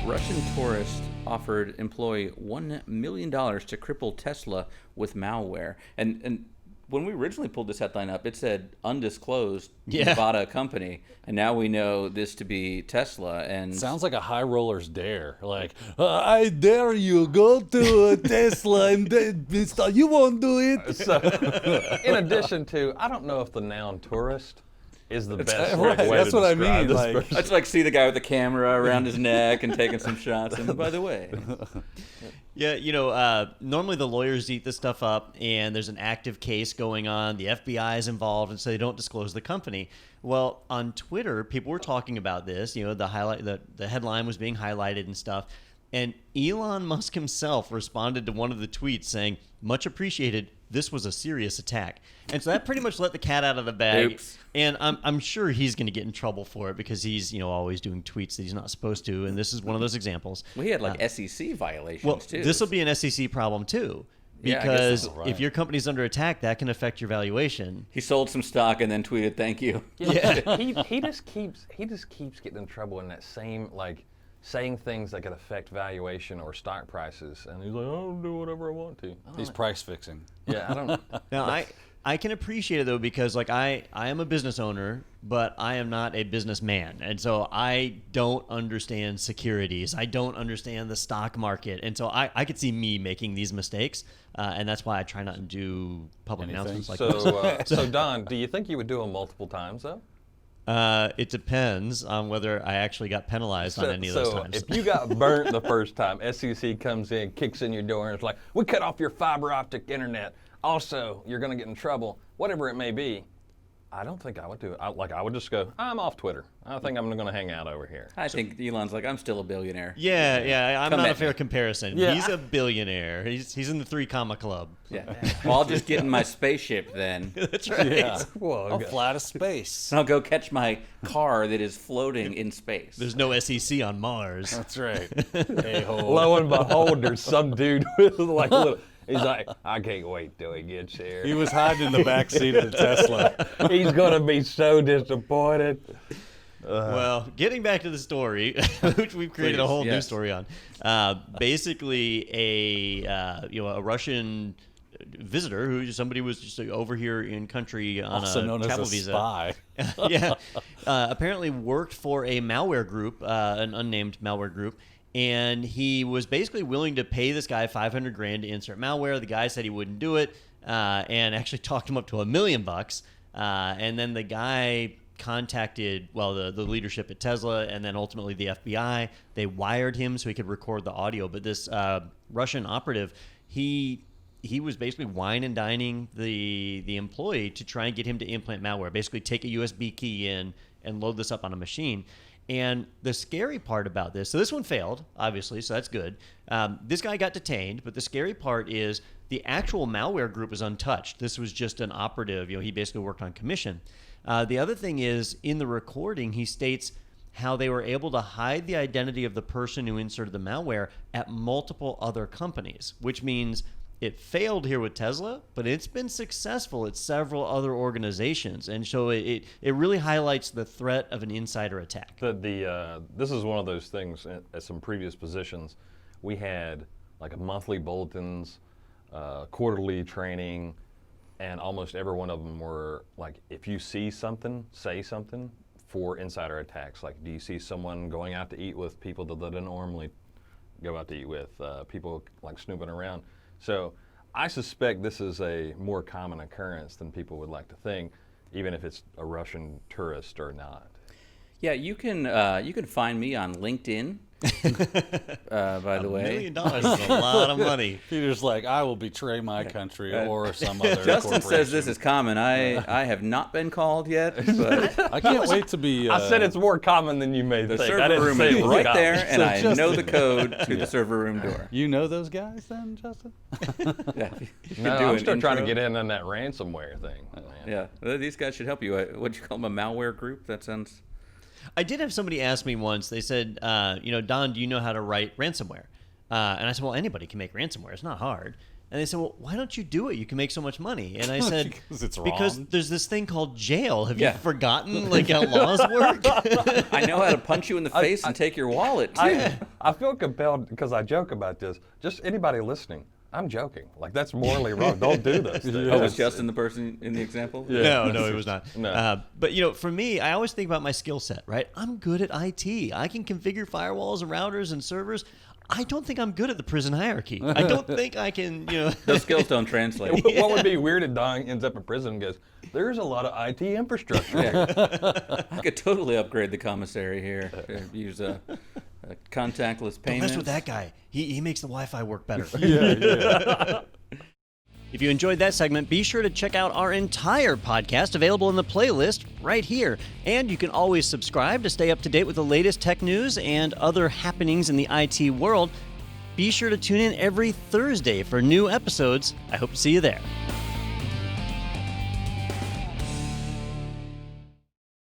Russian tourist offered employee $1 million to cripple Tesla with malware. And when we originally pulled this headline up, it said undisclosed Nevada company. And now we know this to be Tesla. And sounds like a high roller's dare. Like, I dare you, go to Tesla and install. You won't do it. So, in addition to, I don't know if the noun tourist is the best way That's to what I describe mean. this Like, person. I'd like see the guy with the camera around his neck and taking some shots. And by the way, Yeah, normally the lawyers eat this stuff up, and there's an active case going on. The FBI is involved, and so they don't disclose the company. Well, on Twitter, people were talking about this. The headline was being highlighted and stuff. And Elon Musk himself responded to one of the tweets saying, "Much appreciated. This was a serious attack." And so that pretty much let the cat out of the bag. Oops. And I'm sure he's going to get in trouble for it because he's always doing tweets that he's not supposed to. And this is one of those examples. well, he had like SEC violations Well, too. this will be an SEC problem too, Yeah, I guess because that's right. if your company's under attack, that can affect your valuation. He sold some stock and then tweeted, "Thank you." Yeah. he just keeps getting in trouble in that same, like, saying things that could affect valuation or stock prices, and he's like, "I'll do whatever I want to." he's price fixing. Yeah, I don't. Now, I can appreciate it though, because like I am a business owner, but I am not a businessman, and so I don't understand securities. I don't understand the stock market, and so I could see me making these mistakes, and that's why I try not to do public announcements like this. So Don, do you think you would do them multiple times though? It depends on whether I actually got penalized on any of those times. If you got burnt the first time, SEC comes in, kicks in your door, and it's like, "We cut off your fiber optic internet. Also, you're going to get in trouble," whatever it may be. I don't think I would do it. I would just go, "I'm off Twitter. I think I'm going to hang out over here." I think Elon's like, "I'm still a billionaire." Yeah, I'm Come not at a fair me. comparison. Yeah. He's a billionaire. He's in the 3 comma club. Yeah. Well, I'll just get in my spaceship then. That's right. Yeah. Whoa, I'll fly to space. And I'll go catch my car that is floating in space. There's no SEC on Mars. That's right. A-hole. Lo and behold, there's some dude with like little. He's like, "I can't wait till he gets here. He was hiding in the back seat of the Tesla. He's gonna be so disappointed." Well, getting back to the story, which we've created a Please, whole new yes. story on. Basically, a Russian visitor somebody was just over here in country on Also a known travel as a visa. spy. Yeah, apparently worked for a malware group, an unnamed malware group, and he was basically willing to pay this guy $500,000 to insert malware. The guy said he wouldn't do it, and actually talked him up to $1 million. And then the guy contacted the leadership at Tesla, and then ultimately the FBI. They wired him so he could record the audio. But this Russian operative, he was basically wine and dining the employee to try and get him to implant malware. Basically, take a USB key in and load this up on a machine. And the scary part about this, so this one failed, obviously, so that's good. This guy got detained, but the scary part is the actual malware group was untouched. This was just an operative. He basically worked on commission. The other thing is, in the recording, he states how they were able to hide the identity of the person who inserted the malware at multiple other companies, which means it failed here with Tesla, but it's been successful at several other organizations. And so it really highlights the threat of an insider attack. This is one of those things at some previous positions. We had like a monthly bulletins, quarterly training, and almost every one of them were like, if you see something, say something for insider attacks. Like, do you see someone going out to eat with people that they don't normally go out to eat with, people like snooping around? So I suspect this is a more common occurrence than people would like to think, even if it's a Russian tourist or not. Yeah, you can find me on LinkedIn. By the way, $1 million is a lot of money. Peter's like, I will betray my country or some other Justin says this corporation. is common. I have not been called yet, but I can't wait to be. I said it's more common than you may the think. I server didn't room say is it was right common. there, and So I Justin- know the code to the server room door. You know those guys then, Justin? Yeah, you could No, do I'm an still trying to intro. get in on that ransomware thing. Man. Yeah, well, these guys should help you. What'd you call them, a malware group? That sounds... I did have somebody ask me once, they said, Don, do you know how to write ransomware? And I said, well, anybody can make ransomware. It's not hard. And they said, well, why don't you do it? You can make so much money. And I said, Because it's because wrong. there's this thing called jail. Have Yeah. you forgotten like how laws work? I know how to punch you in the face and take your wallet, too. I feel compelled, because I joke about this, just anybody listening, I'm joking. Like, that's morally wrong. Don't do this. Oh, was Justin the person in the example? Yeah. No, it was not. No. But, you know, for me, I always think about my skill set, right? I'm good at IT. I can configure firewalls and routers and servers. I don't think I'm good at the prison hierarchy. I don't think I can, you know. Those skills don't translate. What would be weird if Don ends up in prison and goes, there's a lot of IT infrastructure here. I could totally upgrade the commissary here. Use a contactless Don't payment. mess with that guy. He makes the Wi-Fi work better. If you enjoyed that segment, be sure to check out our entire podcast available in the playlist right here. And you can always subscribe to stay up to date with the latest tech news and other happenings in the IT world. Be sure to tune in every Thursday for new episodes. I hope to see you there.